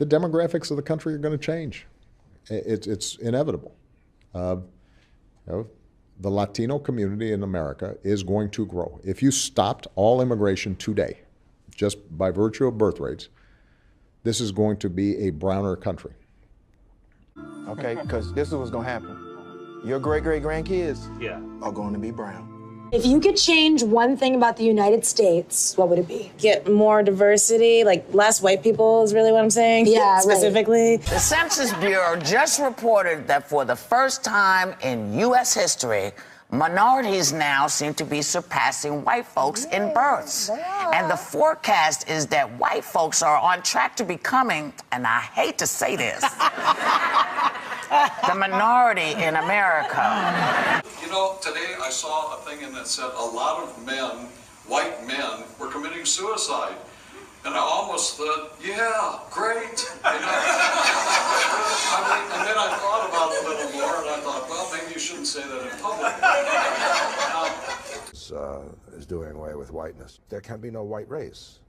the demographics of the country are going to change. It's inevitable. The Latino community in America is going to grow. If you stopped all immigration today, just by virtue of birth rates, this is going to be a browner country. Okay, because this is what's going to happen. Your great-great-grandkids are going to be brown. If you could change one thing about the United States, what would it be? Get more diversity, like less white people is really what I'm saying? Yeah, specifically. Right. The Census Bureau just reported that for the first time in U.S. history, minorities now seem to be surpassing white folks in births. And the forecast is that white folks are on track to becoming, and I hate to say this, the minority in America. You know, today I saw a thing and it said a lot of men, white men, were committing suicide. And I almost thought, yeah, great. You know? And then I thought about it a little more and I thought, well, maybe you shouldn't say that in public. Is doing away with whiteness. There can be no white race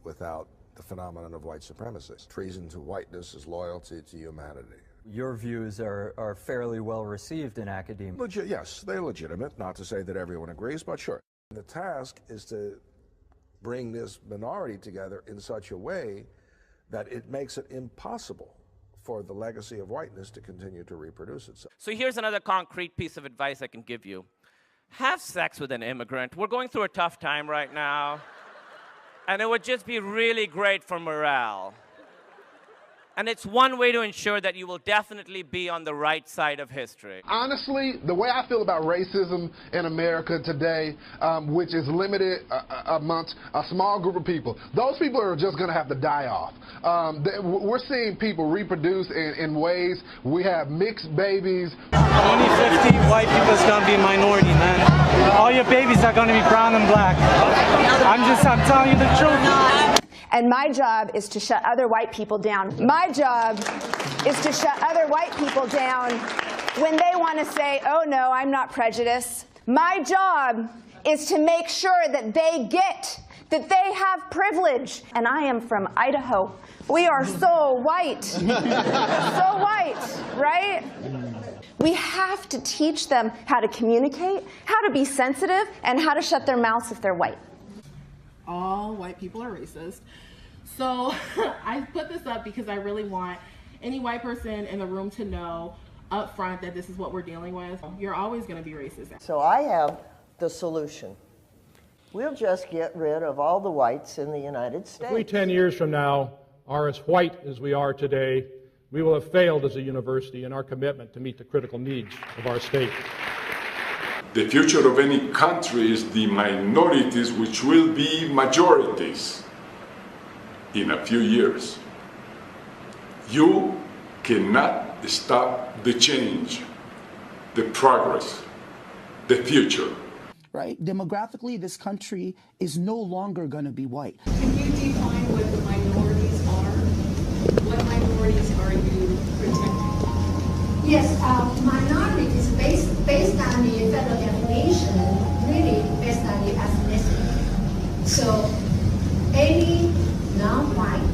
without the phenomenon of white supremacy. Treason to whiteness is loyalty to humanity. Your views are fairly well received in academia. Yes, they're legitimate, not to say that everyone agrees, but sure. The task is to bring this minority together in such a way that it makes it impossible for the legacy of whiteness to continue to reproduce itself. So here's another concrete piece of advice I can give you. Have sex with an immigrant. We're going through a tough time right now, and it would just be really great for morale. And it's one way to ensure that you will definitely be on the right side of history. Honestly, the way I feel about racism in America today, which is limited amongst a small group of people, those people are just going to have to die off. We're seeing people reproduce in ways. We have mixed babies. 2050, white people's going to be a minority, man. All your babies are going to be brown and black. I'm telling you the truth. And my job is to shut other white people down. My job is to shut other white people down when they want to say, oh no, I'm not prejudiced. My job is to make sure that they get that they have privilege. And I am from Idaho. We are so white. So white, right? We have to teach them how to communicate, how to be sensitive, and how to shut their mouths if they're white. All white people are racist. So I put this up because I really want any white person in the room to know up front that this is what we're dealing with. You're always going to be racist. So I have the solution. We'll just get rid of all the whites in the United States. If we 10 years from now are as white as we are today, we will have failed as a university in our commitment to meet the critical needs of our state. The future of any country is the minorities, which will be majorities in a few years. You cannot stop the change, the progress, the future. Right? Demographically, this country is no longer going to be white. Can you define what the minorities are? What minorities are you protecting? Yes, minority is based on the federal definition, really based on the ethnicity. So any non-white.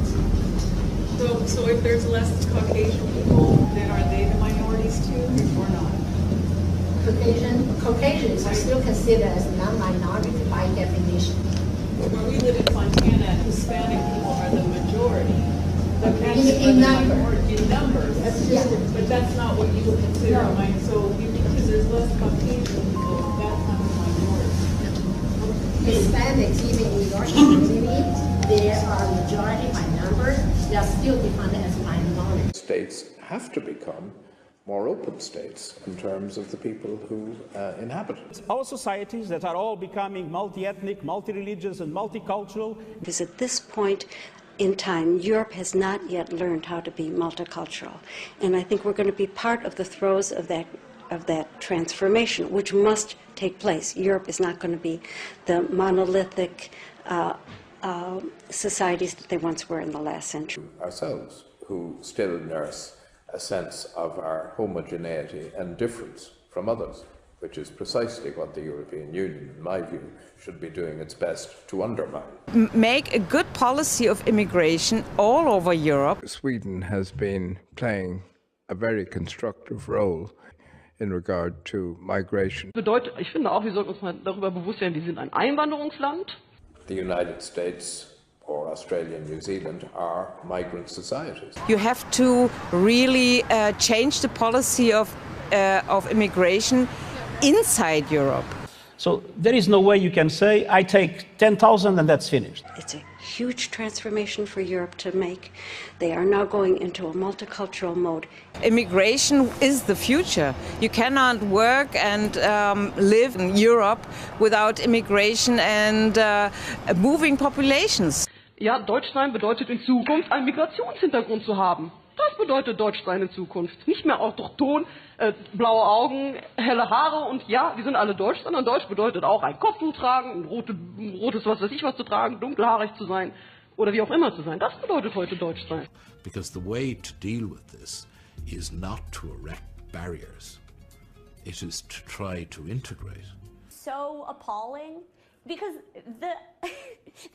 So if there's less Caucasian people, then are they the minorities too, or not? Caucasians are still considered as non-minority by definition. Where we live in Montana, Hispanic people are the majority. In numbers. That's just, but that's not what you would consider a minority. So because there's less Caucasian people, that's not a minority. Hispanics, even in your community, they are majority by numbers. They are still defined as minority. States have to become more open states in terms of the people who inhabit it. Our societies that are all becoming multi-ethnic, multi-religious, and multicultural. Because at this point in time, Europe has not yet learned how to be multicultural. And I think we're going to be part of the throes of that transformation, which must take place. Europe is not going to be the monolithic societies that they once were in the last century. Ourselves, who still nurse a sense of our homogeneity and difference from others. which is precisely what the European Union, in my view, should be doing its best to undermine. Make a good policy of immigration all over Europe. Sweden has been playing a very constructive role in regard to migration. Ich finde auch, wir sollten uns mal darüber bewusst sein, wir sind ein Einwanderungsland. The United States or Australia and New Zealand are migrant societies. You have to really change the policy of immigration inside Europe. So there is no way you can say, I take 10,000 and that's finished. It's a huge transformation for Europe to make. They are now going into a multicultural mode. Immigration is the future. You cannot work and live in Europe without immigration and moving populations. Ja, Deutschsein bedeutet in Zukunft einen Migrationshintergrund zu haben. Das bedeutet Deutschsein in Zukunft. Nicht mehr autochton, blaue Augen, helle Haare und ja, wir sind alle Deutsch, sondern Deutsch bedeutet auch ein Kopftuch tragen, ein rotes was weiß ich was zu tragen, dunkelhaarig zu sein oder wie auch immer zu sein. Das bedeutet heute Deutschsein. Because the way to deal with this is not to erect barriers. It is to try to integrate. So appalling. Because the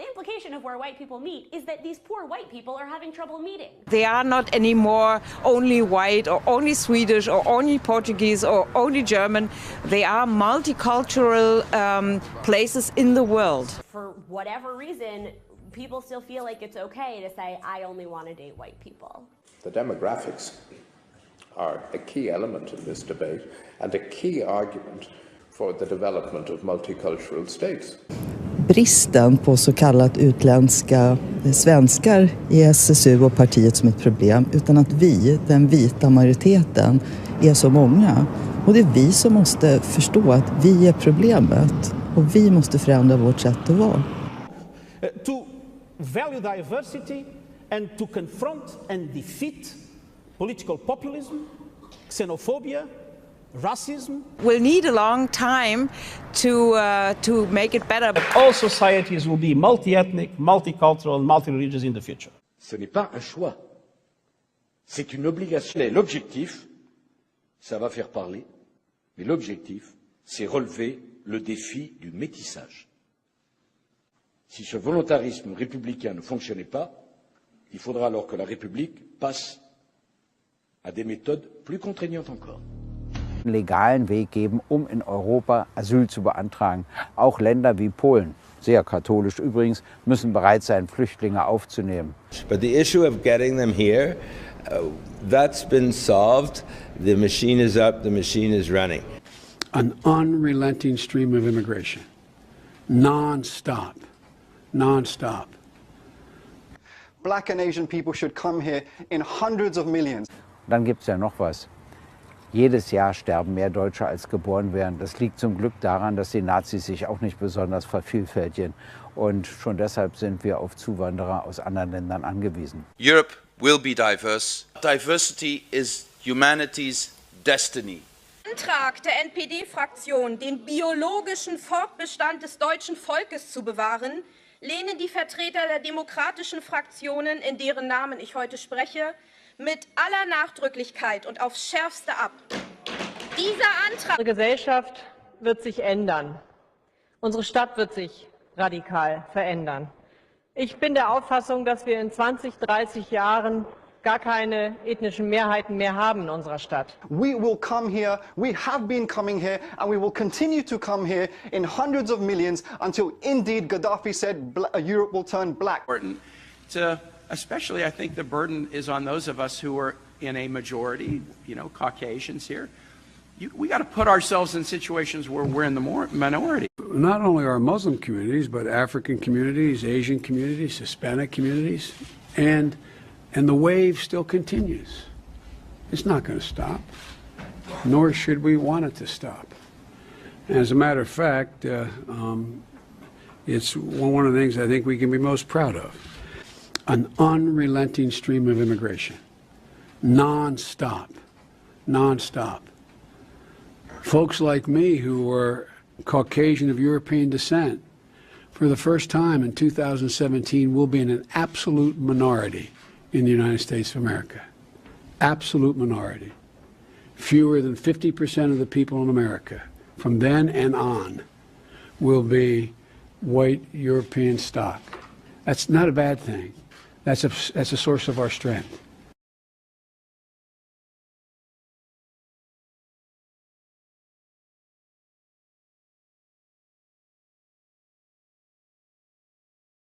implication of where white people meet is that these poor white people are having trouble meeting. They are not anymore only white or only Swedish or only Portuguese or only German. They are multicultural places in the world. For whatever reason, people still feel like it's okay to say, I only want to date white people. The demographics are a key element in this debate and a key argument for the development of multicultural states. Bristen på så kallat utländska svenskar i SSU och partiet som ett problem, utan att vi, den vita majoriteten, är så många. Och det är vi som måste förstå att vi är problemet och vi måste förändra vårt sätt att vara. To value diversity and to confront and defeat political populism, xenophobia, racism. We'll need a long time to make it better. But all societies will be multi-ethnic, multicultural, and multi-religious in the future. Ce n'est pas un choix, c'est une obligation. L'objectif, ça va faire parler, mais l'objectif, c'est relever le défi du métissage. Si ce volontarisme républicain ne fonctionnait pas, il faudra alors que la République passe à des méthodes plus contraignantes encore. Einen legalen Weg geben, um in Europa Asyl zu beantragen. Auch Länder wie Polen, sehr katholisch übrigens, müssen bereit sein, Flüchtlinge aufzunehmen. But the issue of getting them here, that's been solved. The machine is up, the machine is running. An unrelenting stream of immigration, non-stop, non-stop. Black and Asian people should come here in hundreds of millions. Dann gibt es ja noch was. Jedes Jahr sterben mehr Deutsche, als geboren werden. Das liegt zum Glück daran, dass die Nazis sich auch nicht besonders vervielfältigen. Und schon deshalb sind wir auf Zuwanderer aus anderen Ländern angewiesen. Europe will be diverse. Diversity is humanity's destiny. Antrag der NPD-Fraktion, den biologischen Fortbestand des deutschen Volkes zu bewahren, lehnen die Vertreter der demokratischen Fraktionen, in deren Namen ich heute spreche, mit aller Nachdrücklichkeit und aufs Schärfste ab. Dieser Antrag... Unsere Gesellschaft wird sich ändern. Unsere Stadt wird sich radikal verändern. Ich bin der Auffassung, dass wir in 20, 30 Jahren gar keine ethnischen Mehrheiten mehr haben in unserer Stadt. We will come here, we have been coming here, and we will continue to come here in hundreds of millions until indeed Gaddafi said Europe will turn black. Especially, I think the burden is on those of us who are in a majority, Caucasians here. We got to put ourselves in situations where we're in the minority. Not only our Muslim communities, but African communities, Asian communities, Hispanic communities, and the wave still continues. It's not going to stop, nor should we want it to stop. As a matter of fact, it's one of the things I think we can be most proud of. An unrelenting stream of immigration, non-stop, non-stop. Folks like me who are Caucasian of European descent, for the first time in 2017, will be in an absolute minority in the United States of America. Absolute minority. Fewer than 50% of the people in America from then and on will be white European stock. That's not a bad thing. That's a source of our strength.